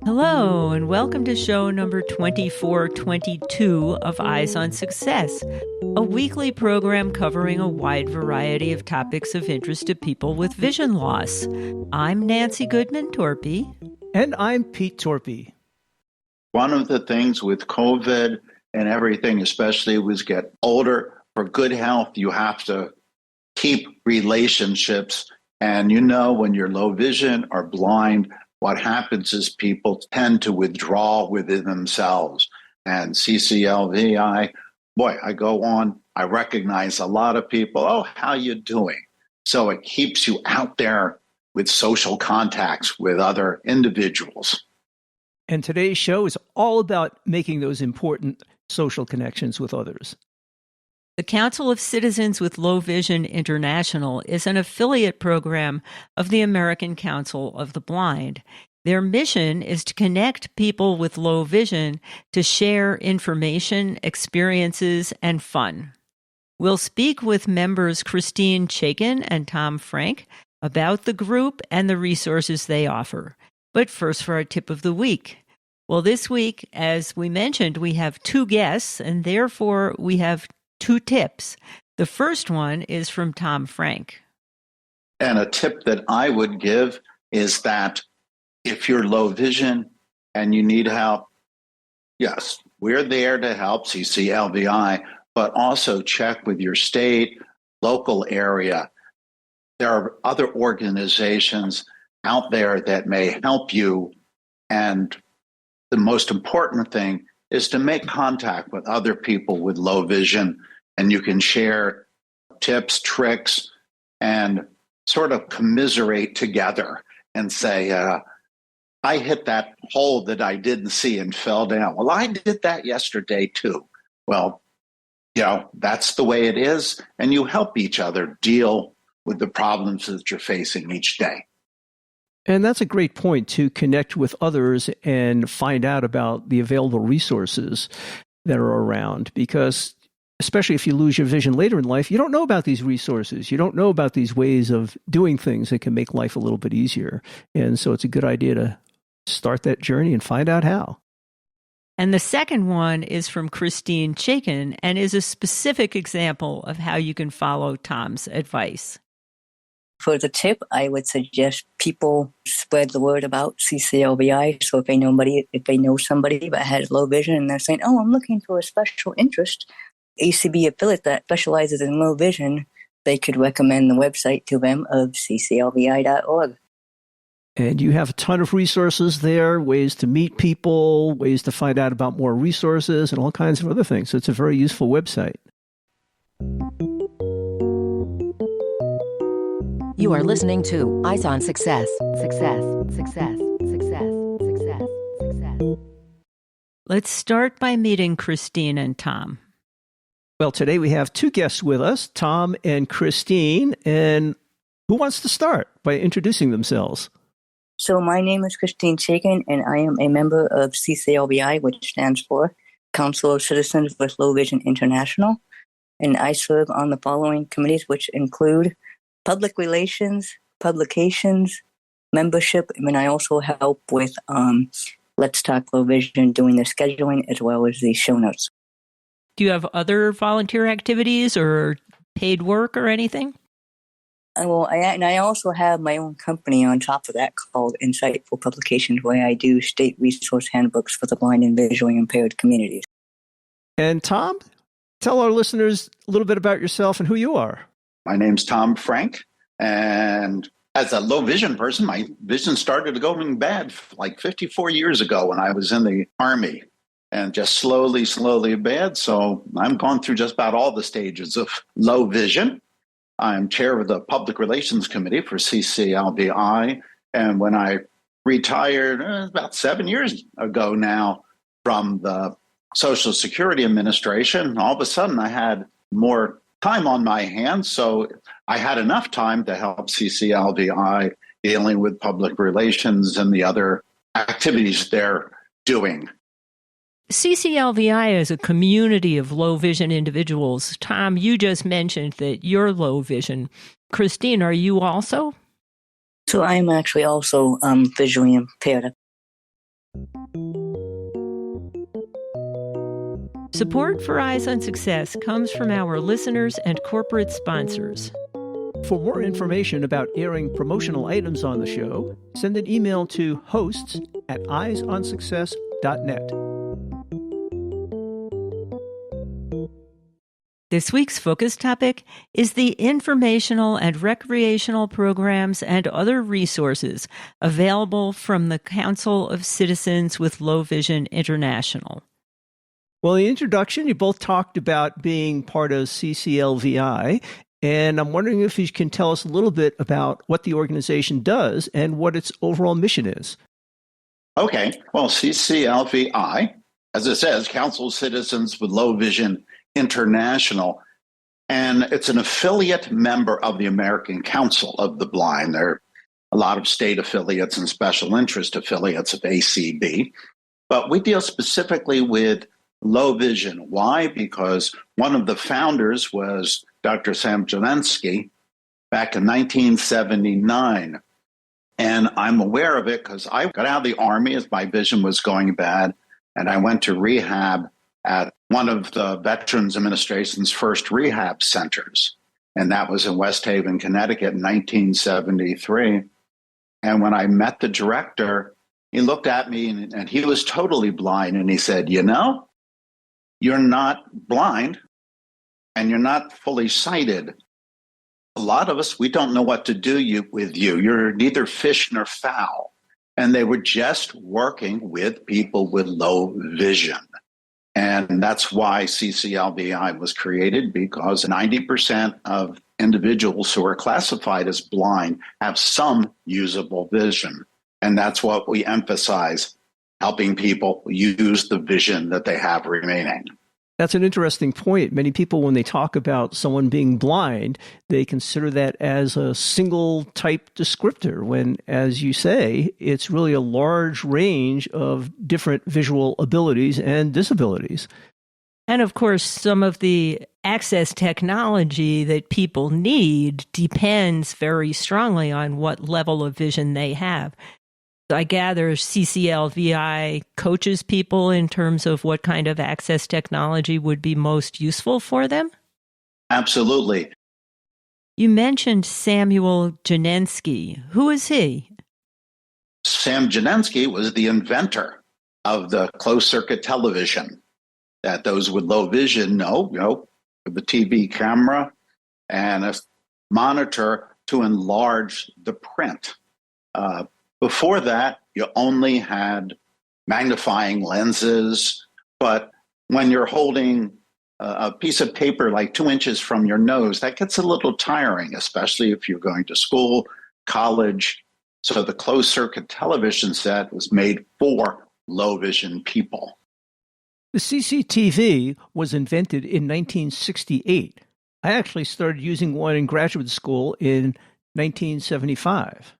Hello, and welcome to show number 2422 of Eyes on Success, a weekly program covering a wide variety of topics of interest to people with vision loss. I'm Nancy Goodman-Torpy. And I'm Pete Torpy. One of the things with COVID and everything, especially was get older. For good health, you have to keep relationships. And when you're low vision or blind, what happens is people tend to withdraw within themselves. And CCLVI, I go on, I recognize a lot of people. Oh, how you doing? So it keeps you out there with social contacts with other individuals. And today's show is all about making those important social connections with others. The Council of Citizens with Low Vision International is an affiliate program of the American Council of the Blind. Their mission is to connect people with low vision to share information, experiences, and fun. We'll speak with members Christine Chaikin and Tom Frank about the group and the resources they offer. But first, for our tip of the week. Well, this week, as we mentioned, we have two guests, and therefore we have two tips. The first one is from Tom Frank. And a tip that I would give is that if you're low vision and you need help, yes, we're there to help, CCLVI, but also check with your state, local area. There are other organizations out there that may help you. And the most important thing is to make contact with other people with low vision, and you can share tips, tricks, and sort of commiserate together and say, I hit that hole that I didn't see and fell down. Well, I did that yesterday too. Well, that's the way it is, and you help each other deal with the problems that you're facing each day. And that's a great point, to connect with others and find out about the available resources that are around, because especially if you lose your vision later in life, you don't know about these resources. You don't know about these ways of doing things that can make life a little bit easier. And so it's a good idea to start that journey and find out how. And the second one is from Christine Chaikin and is a specific example of how you can follow Tom's advice. For the tip, I would suggest people spread the word about CCLVI. So if they know somebody that has low vision and they're saying, oh, I'm looking for a special interest, ACB affiliate that specializes in low vision, they could recommend the website to them of cclvi.org. And you have a ton of resources there, ways to meet people, ways to find out about more resources, and all kinds of other things. So it's a very useful website. You are listening to Eyes on Success. Success, success, success, success, success. Let's start by meeting Christine and Tom. Well, today we have two guests with us, Tom and Christine. And who wants to start by introducing themselves? So my name is Christine Chaikin, and I am a member of CCLVI, which stands for Council of Citizens with Low Vision International. And I serve on the following committees, which include public relations, publications, membership, and I also help with Let's Talk Low Vision, doing the scheduling as well as the show notes. Do you have other volunteer activities or paid work or anything? I also have my own company on top of that called Insightful Publications, where I do state resource handbooks for the blind and visually impaired communities. And Tom, tell our listeners a little bit about yourself and who you are. My name's Tom Frank, and as a low vision person, my vision started going bad like 54 years ago when I was in the Army, and just slowly bad. So I'm gone through just about all the stages of low vision. I'm chair of the Public Relations Committee for CCLVI, and when I retired about 7 years ago now from the Social Security Administration, all of a sudden I had more time on my hands, so I had enough time to help CCLVI dealing with public relations and the other activities they're doing. CCLVI is a community of low vision individuals. Tom, you just mentioned that you're low vision. Christine, are you also? So I am actually also visually impaired. Support for Eyes on Success comes from our listeners and corporate sponsors. For more information about airing promotional items on the show, send an email to hosts@eyesonsuccess.net. This week's focus topic is the informational and recreational programs and other resources available from the Council of Citizens with Low Vision International. Well, in the introduction, you both talked about being part of CCLVI, and I'm wondering if you can tell us a little bit about what the organization does and what its overall mission is. Okay, well, CCLVI, as it says, Council of Citizens with Low Vision International, and it's an affiliate member of the American Council of the Blind. There are a lot of state affiliates and special interest affiliates of ACB, but we deal specifically with low vision. Why? Because one of the founders was Dr. Sam Jelensky back in 1979. And I'm aware of it because I got out of the Army as my vision was going bad, and I went to rehab at one of the Veterans Administration's first rehab centers. And that was in West Haven, Connecticut in 1973. And when I met the director, he looked at me and he was totally blind. And he said, you know, you're not blind and you're not fully sighted. A lot of us, we don't know what to do with you. You're neither fish nor fowl. And they were just working with people with low vision. And that's why CCLVI was created, because 90% of individuals who are classified as blind have some usable vision. And that's what we emphasize, helping people use the vision that they have remaining. That's an interesting point. Many people, when they talk about someone being blind, they consider that as a single type descriptor, when, as you say, it's really a large range of different visual abilities and disabilities. And of course, some of the access technology that people need depends very strongly on what level of vision they have. I gather CCLVI coaches people in terms of what kind of access technology would be most useful for them? Absolutely. You mentioned Samuel Jelensky. Who is he? Sam Jelensky was the inventor of the closed-circuit television that those with low vision know, with the TV camera and a monitor to enlarge the print. Before that, you only had magnifying lenses, but when you're holding a piece of paper like 2 inches from your nose, that gets a little tiring, especially if you're going to school, college. So the closed-circuit television set was made for low-vision people. The CCTV was invented in 1968. I actually started using one in graduate school in 1975.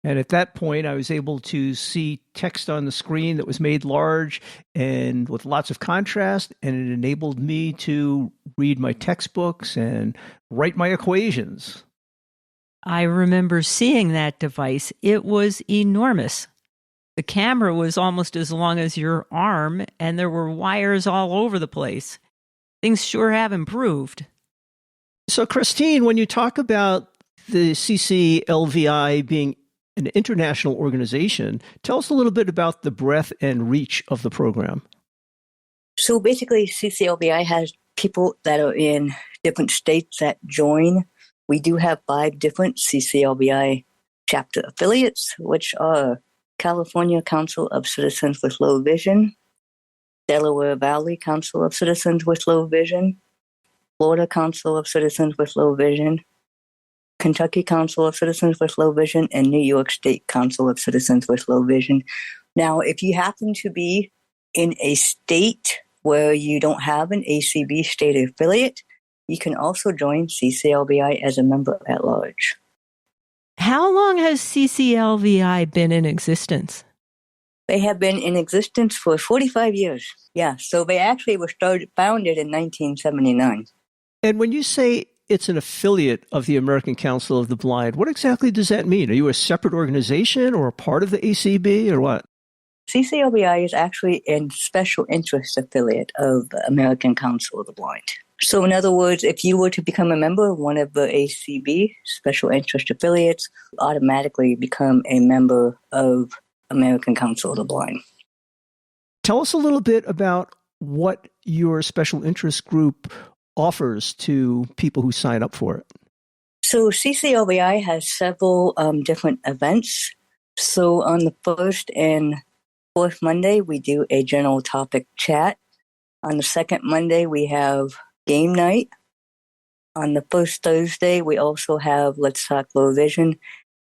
And at that point, I was able to see text on the screen that was made large and with lots of contrast, and it enabled me to read my textbooks and write my equations. I remember seeing that device. It was enormous. The camera was almost as long as your arm, and there were wires all over the place. Things sure have improved. So, Christine, when you talk about the CCLVI being an international organization, tell us a little bit about the breadth and reach of the program. So basically, CCLVI has people that are in different states that join. We do have 5 different CCLVI chapter affiliates, which are California Council of Citizens with Low Vision, Delaware Valley Council of Citizens with Low Vision, Florida Council of Citizens with Low Vision, Kentucky Council of Citizens with Low Vision, and New York State Council of Citizens with Low Vision. Now, if you happen to be in a state where you don't have an ACB state affiliate, you can also join CCLVI as a member at large. How long has CCLVI been in existence? They have been in existence for 45 years. Yeah, so they actually were founded in 1979. And when you say it's an affiliate of the American Council of the Blind, what exactly does that mean? Are you a separate organization or a part of the ACB or what? CCLVI is actually a special interest affiliate of the American Council of the Blind. So in other words, if you were to become a member of one of the ACB special interest affiliates, you automatically become a member of American Council of the Blind. Tell us a little bit about what your special interest group offers to people who sign up for it. So CCLVI has several different events. So on the first and fourth Monday, we do a general topic chat. On the second Monday, we have game night. On the first Thursday, we also have Let's Talk Low Vision.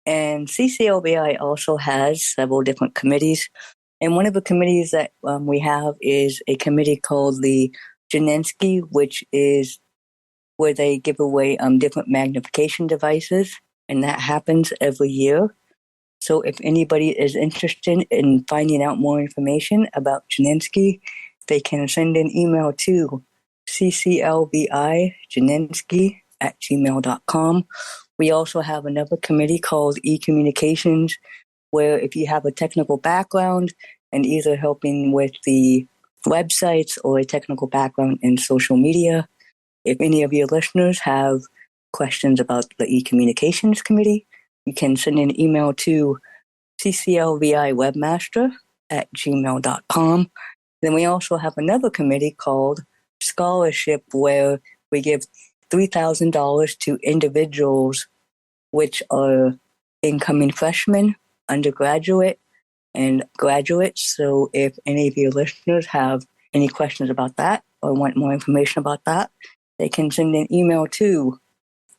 And CCLVI also has several different committees. And one of the committees that we have is a committee called the Janinski, which is where they give away different magnification devices. And that happens every year. So if anybody is interested in finding out more information about Janinski, they can send an email to cclvijaninski@gmail.com. We also have another committee called e-communications, where if you have a technical background and either helping with the websites or a technical background in social media, if any of your listeners have questions about the e-communications committee, you can send an email to cclviwebmaster@gmail.com. Then we also have another committee called Scholarship, where we give $3,000 to individuals which are incoming freshmen, undergraduate, and graduates. So if any of your listeners have any questions about that or want more information about that, they can send an email to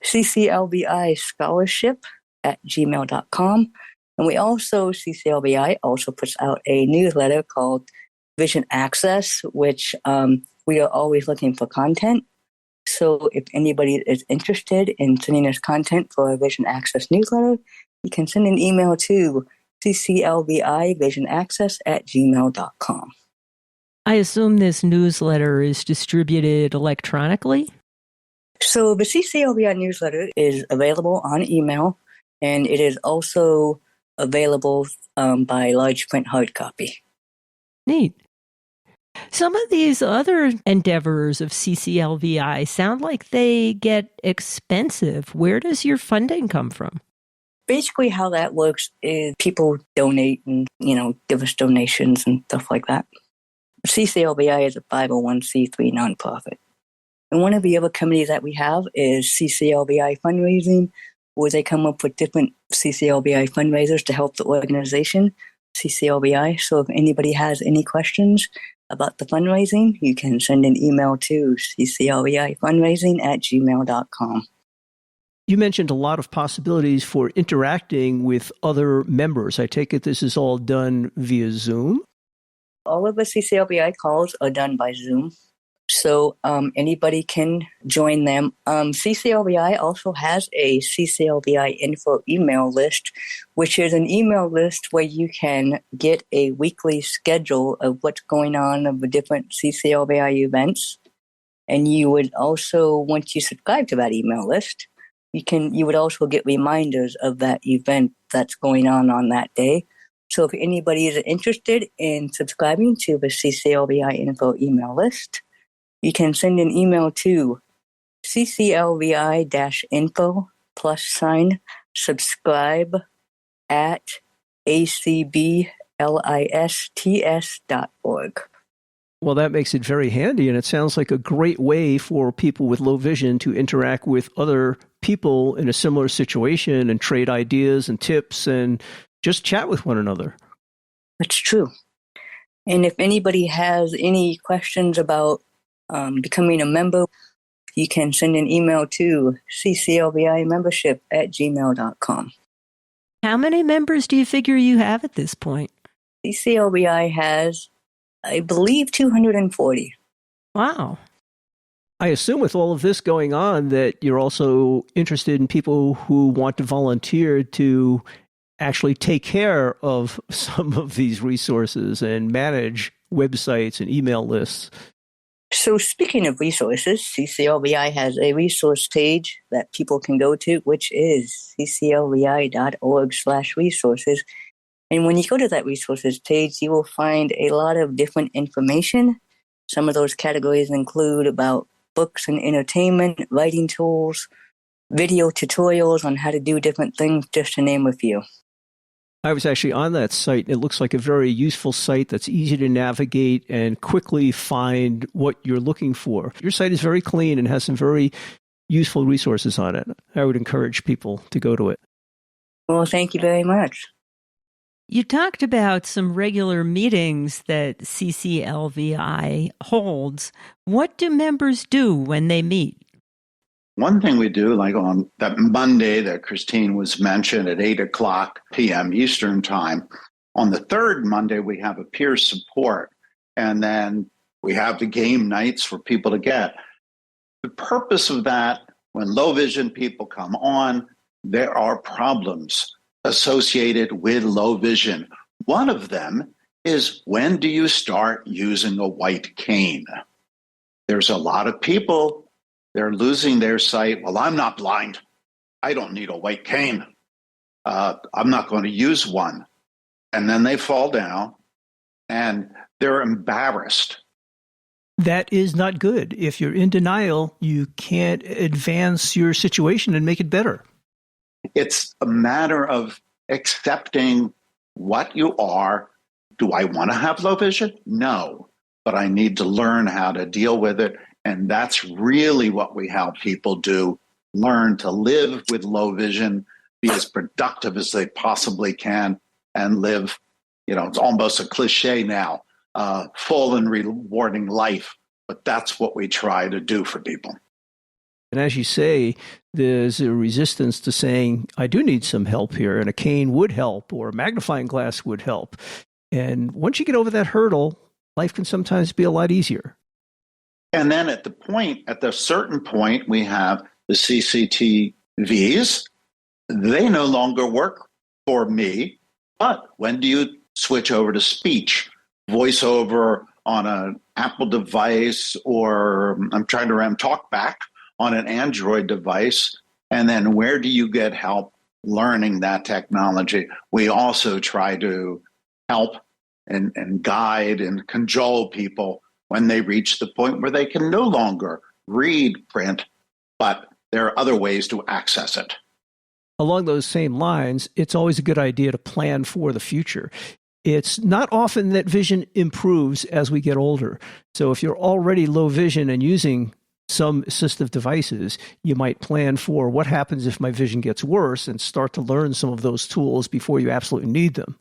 cclvischolarship@gmail.com. And CCLVI also puts out a newsletter called Vision Access, which we are always looking for content. So if anybody is interested in sending us content for a Vision Access newsletter, you can send an email to cclvivisionaccess@gmail.com. I assume this newsletter is distributed electronically? So the CCLVI newsletter is available on email, and it is also available by large print hard copy. Neat. Some of these other endeavors of CCLVI sound like they get expensive. Where does your funding come from? Basically, how that works is people donate and, give us donations and stuff like that. CCLVI is a 501c3 nonprofit. And one of the other committees that we have is CCLVI fundraising, where they come up with different CCLVI fundraisers to help the organization, CCLVI. So if anybody has any questions about the fundraising, you can send an email to cclvifundraising@gmail.com. You mentioned a lot of possibilities for interacting with other members. I take it this is all done via Zoom? All of the CCLVI calls are done by Zoom. So anybody can join them. CCLVI also has a CCLVI info email list, which is an email list where you can get a weekly schedule of what's going on of the different CCLVI events. And you would also, once you subscribe to that email list, you would also get reminders of that event that's going on that day. So if anybody is interested in subscribing to the CCLVI info email list, you can send an email to cclvi-info +subscribe@acblists.org. Well, that makes it very handy, and it sounds like a great way for people with low vision to interact with other people in a similar situation and trade ideas and tips and just chat with one another. That's true. And if anybody has any questions about becoming a member, you can send an email to cclvimembership@gmail.com. How many members do you figure you have at this point? CCLVI has, I believe, 240. Wow. I assume with all of this going on that you're also interested in people who want to volunteer to actually take care of some of these resources and manage websites and email lists. So speaking of resources, CCLVI has a resource page that people can go to, which is cclvi.org/resources. And when you go to that resources page, you will find a lot of different information. Some of those categories include about books and entertainment, writing tools, video tutorials on how to do different things, just to name a few. I was actually on that site. It looks like a very useful site that's easy to navigate and quickly find what you're looking for. Your site is very clean and has some very useful resources on it. I would encourage people to go to it. Well, thank you very much. You talked about some regular meetings that CCLVI holds. What do members do when they meet? One thing we do, like on that Monday that Christine was mentioned at 8:00 p.m. Eastern Time, on the third Monday, we have a peer support, and then we have the game nights for people to get. The purpose of that, when low vision people come on, there are problems associated with low vision. One of them is, when do you start using a white cane? There's a lot of people, they're losing their sight. Well, I'm not blind. I don't need a white cane. I'm not going to use one. And then they fall down and they're embarrassed. That is not good. If you're in denial, you can't advance your situation and make it better. It's a matter of accepting what you are. Do I want to have low vision? No, but I need to learn how to deal with it. And that's really what we help people do. Learn to live with low vision, be as productive as they possibly can, and live, it's almost a cliche now, full and rewarding life. But that's what we try to do for people. And as you say, there's a resistance to saying, I do need some help here, and a cane would help, or a magnifying glass would help. And once you get over that hurdle, life can sometimes be a lot easier. And then at the certain point, we have the CCTVs. They no longer work for me. But when do you switch over to speech, voiceover on an Apple device, or I'm trying to ram TalkBack on an Android device? And then where do you get help learning that technology? We also try to help and guide and cajole people when they reach the point where they can no longer read print, but there are other ways to access it. Along those same lines, it's always a good idea to plan for the future. It's not often that vision improves as we get older. So if you're already low vision and using some assistive devices, you might plan for what happens if my vision gets worse and start to learn some of those tools before you absolutely need them.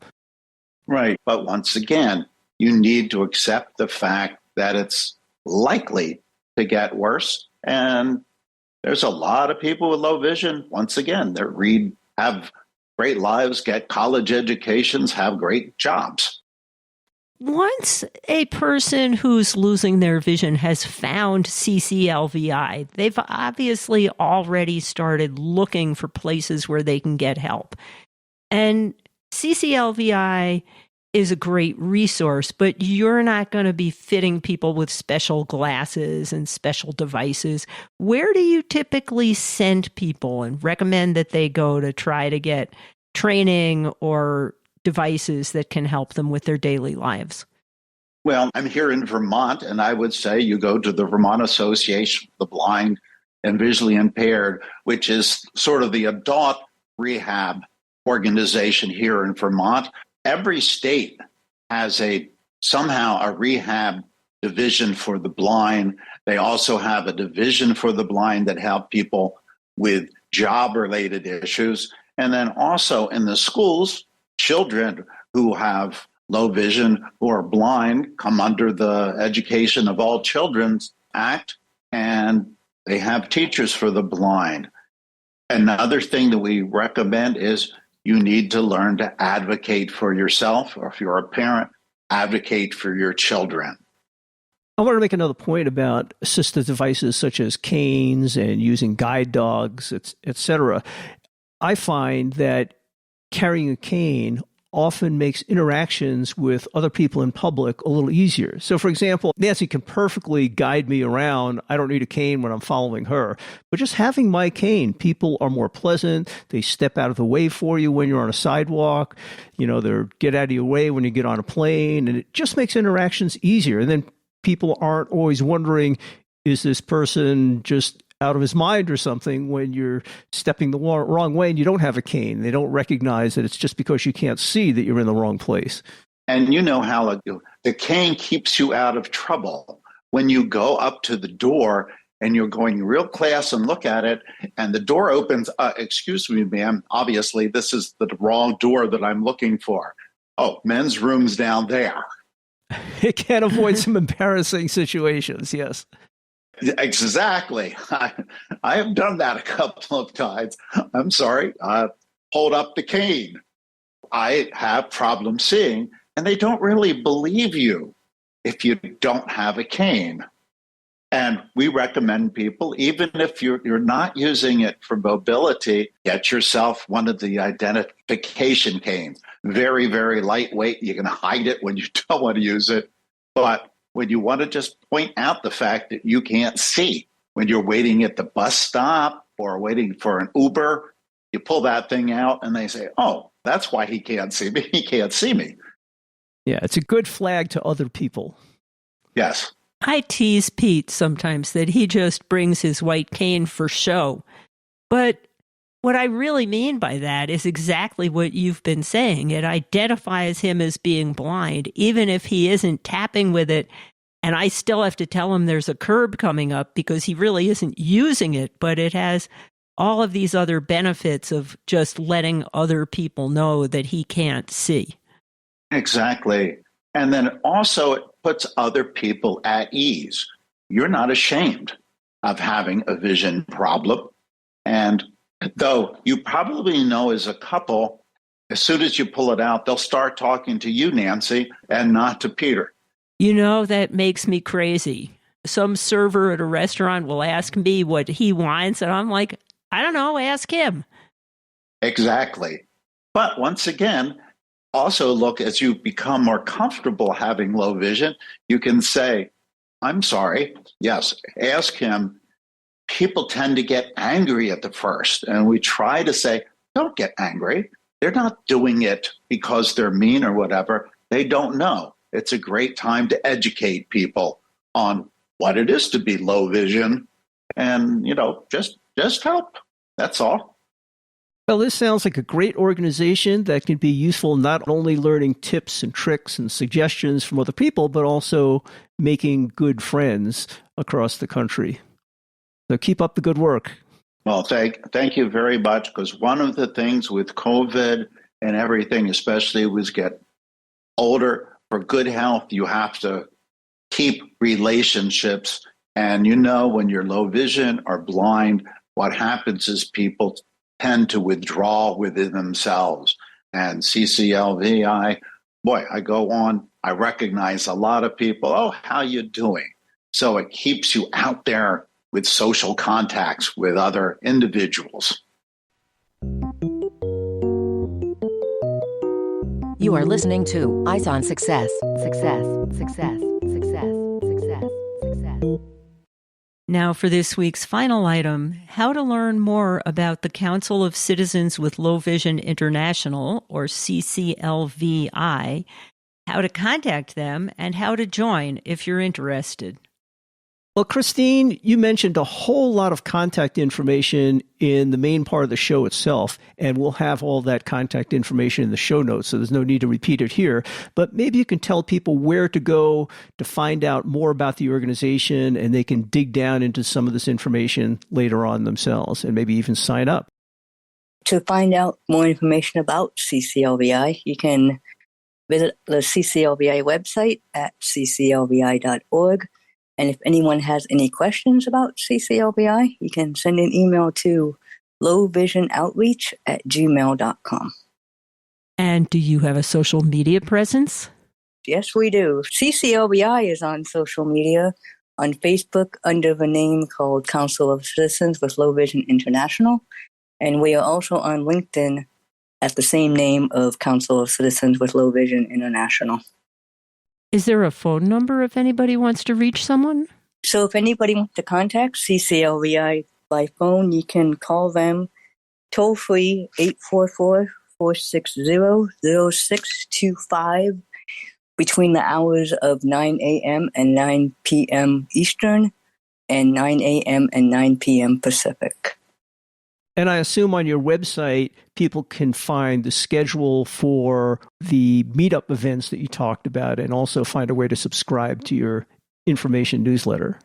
Right. But once again, you need to accept the fact that it's likely to get worse. And there's a lot of people with low vision, once again, that have great lives, get college educations, have great jobs. Once a person who's losing their vision has found CCLVI, they've obviously already started looking for places where they can get help. And CCLVI is a great resource, but you're not going to be fitting people with special glasses and special devices. Where do you typically send people and recommend that they go to try to get training or devices that can help them with their daily lives? Well, I'm here in Vermont, and I would say you go to the Vermont Association of the Blind and Visually Impaired, which is sort of the adult rehab organization here in Vermont. Every state has somehow a rehab division for the blind. They also have a division for the blind that help people with job-related issues. And then also in the schools, children who have low vision who are blind come under the Education of All Children Act, and they have teachers for the blind. Another thing that we recommend is you need to learn to advocate for yourself, or if you're a parent, advocate for your children. I want to make another point about assistive devices such as canes and using guide dogs, etc. I find that carrying a cane often makes interactions with other people in public a little easier. So, for example, Nancy can perfectly guide me around. I don't need a cane when I'm following her. But just having my cane, people are more pleasant. They step out of the way for you when you're on a sidewalk. They're get out of your way when you get on a plane. And it just makes interactions easier. And then people aren't always wondering, is this person just out of his mind or something when you're stepping the wrong way and you don't have a cane. They don't recognize that it's just because you can't see that you're in the wrong place. And you know how the cane keeps you out of trouble. When you go up to the door and you're going real class and look at it, and the door opens, excuse me, ma'am, obviously this is the wrong door that I'm looking for. Oh, men's room's down there. It can avoid some embarrassing situations, yes. Exactly. I have done that a couple of times. I'm sorry. Hold up the cane. I have problems seeing, and they don't really believe you if you don't have a cane. And we recommend people, even if you're not using it for mobility, get yourself one of the identification canes. Very, very lightweight. You can hide it when you don't want to use it. But when you want to just point out the fact that you can't see, when you're waiting at the bus stop or waiting for an Uber, you pull that thing out and they say, oh, that's why he can't see me. He can't see me. Yeah, it's a good flag to other people. Yes. I tease Pete sometimes that he just brings his white cane for show. But what I really mean by that is exactly what you've been saying. It identifies him as being blind, even if he isn't tapping with it. And I still have to tell him there's a curb coming up because he really isn't using it. But it has all of these other benefits of just letting other people know that he can't see. Exactly. And then also it puts other people at ease. You're not ashamed of having a vision problem. And though you probably know as a couple, as soon as you pull it out, they'll start talking to you, Nancy, and not to Peter. That makes me crazy. Some server at a restaurant will ask me what he wants, and I'm like, I don't know, ask him. Exactly. But once again, also look, as you become more comfortable having low vision, you can say, I'm sorry. Yes, ask him. People tend to get angry at the first, and we try to say, don't get angry. They're not doing it because they're mean or whatever. They don't know. It's a great time to educate people on what it is to be low vision and, just help. That's all. Well, this sounds like a great organization that can be useful, not only learning tips and tricks and suggestions from other people, but also making good friends across the country. So keep up the good work. Well, thank you very much, because one of the things with COVID and everything, especially was get older, for good health, you have to keep relationships. And when you're low vision or blind, what happens is people tend to withdraw within themselves. And CCLVI, boy, I go on, I recognize a lot of people. Oh, how you doing? So it keeps you out there with social contacts with other individuals. You are listening to Eyes on Success. Success, success, success, success, success. Now for this week's final item, how to learn more about the Council of Citizens with Low Vision International, or CCLVI, how to contact them, and how to join if you're interested. Well, Christine, you mentioned a whole lot of contact information in the main part of the show itself, and we'll have all that contact information in the show notes, so there's no need to repeat it here. But maybe you can tell people where to go to find out more about the organization, and they can dig down into some of this information later on themselves, and maybe even sign up. To find out more information about CCLVI, you can visit the CCLVI website at cclvi.org. And if anyone has any questions about CCLVI, you can send an email to lowvisionoutreach@gmail.com. And do you have a social media presence? Yes, we do. CCLVI is on social media, on Facebook under the name called Council of Citizens with Low Vision International. And we are also on LinkedIn at the same name of Council of Citizens with Low Vision International. Is there a phone number if anybody wants to reach someone? So if anybody wants to contact CCLVI by phone, you can call them toll-free 844-460-0625 between the hours of 9 a.m. and 9 p.m. Eastern and 9 a.m. and 9 p.m. Pacific. And I assume on your website, people can find the schedule for the meetup events that you talked about and also find a way to subscribe to your information newsletter.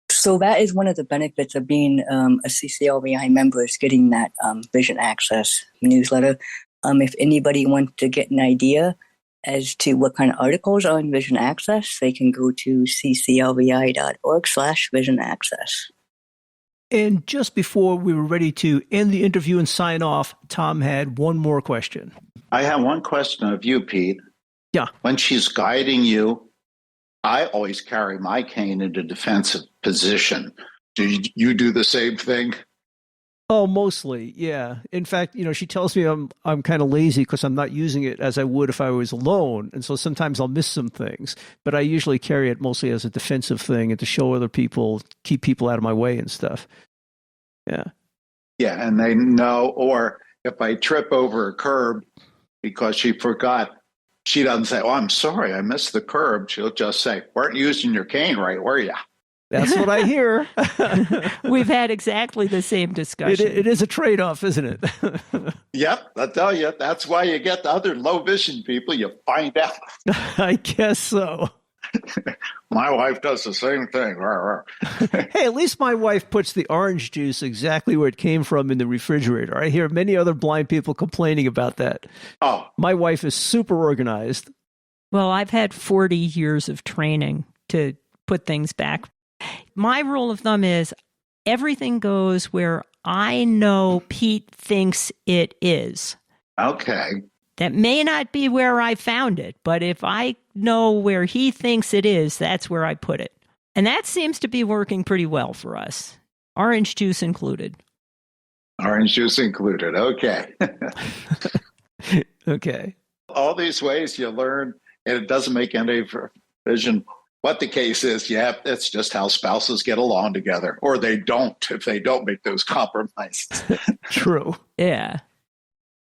So that is one of the benefits of being a CCLVI member, is getting that Vision Access newsletter. If anybody wants to get an idea as to what kind of articles are in Vision Access, they can go to cclvi.org/Vision Access. And just before we were ready to end the interview and sign off, Tom had one more question. I have one question of you, Pete. Yeah. When she's guiding you, I always carry my cane into defensive position. Do you do the same thing? Oh, mostly, yeah. In fact, she tells me I'm kind of lazy because I'm not using it as I would if I was alone, and so sometimes I'll miss some things. But I usually carry it mostly as a defensive thing and to show other people, keep people out of my way and stuff. Yeah. Yeah, and they know. Or if I trip over a curb because she forgot, she doesn't say, "Oh, I'm sorry, I missed the curb." She'll just say, "Weren't using your cane right, were you?" That's what I hear. We've had exactly the same discussion. It is a trade-off, isn't it? Yep, I tell you, that's why you get the other low vision people. You find out. I guess so. My wife does the same thing. Hey, at least my wife puts the orange juice exactly where it came from in the refrigerator. I hear many other blind people complaining about that. Oh. My wife is super organized. Well, I've had 40 years of training to put things back. My rule of thumb is everything goes where I know Pete thinks it is. Okay. That may not be where I found it, but if I know where he thinks it is, that's where I put it. And that seems to be working pretty well for us. Orange juice included. Orange juice included. Okay. Okay. All these ways you learn, and it doesn't make any vision. What the case is, yeah, it's just how spouses get along together, or they don't if they don't make those compromises. True. Yeah.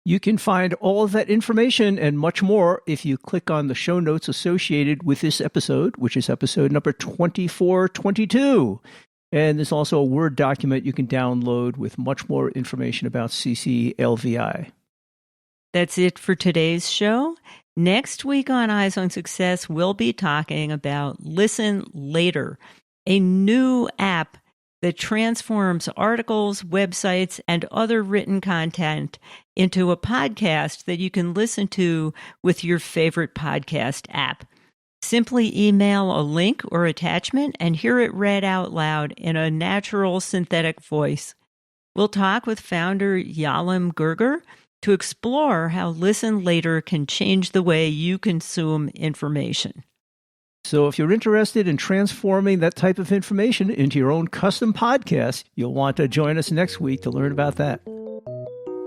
You can find all of that information and much more if you click on the show notes associated with this episode, which is episode number 2422. And there's also a Word document you can download with much more information about CCLVI. That's it for today's show. Next week on Eyes on Success, we'll be talking about Listen Later, a new app that transforms articles, websites, and other written content into a podcast that you can listen to with your favorite podcast app. Simply email a link or attachment and hear it read out loud in a natural synthetic voice. We'll talk with founder Yalim Gerger to explore how Listen Later can change the way you consume information. So if you're interested in transforming that type of information into your own custom podcast, you'll want to join us next week to learn about that.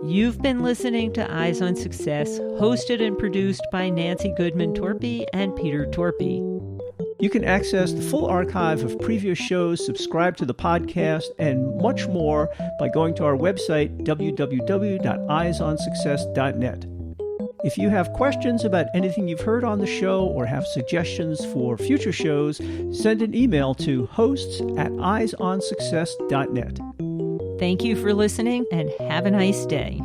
You've been listening to Eyes on Success, hosted and produced by Nancy Goodman Torpy and Peter Torpy. You can access the full archive of previous shows, subscribe to the podcast, and much more by going to our website, www.eyesonsuccess.net. If you have questions about anything you've heard on the show or have suggestions for future shows, send an email to hosts@eyesonsuccess.net. Thank you for listening and have a nice day.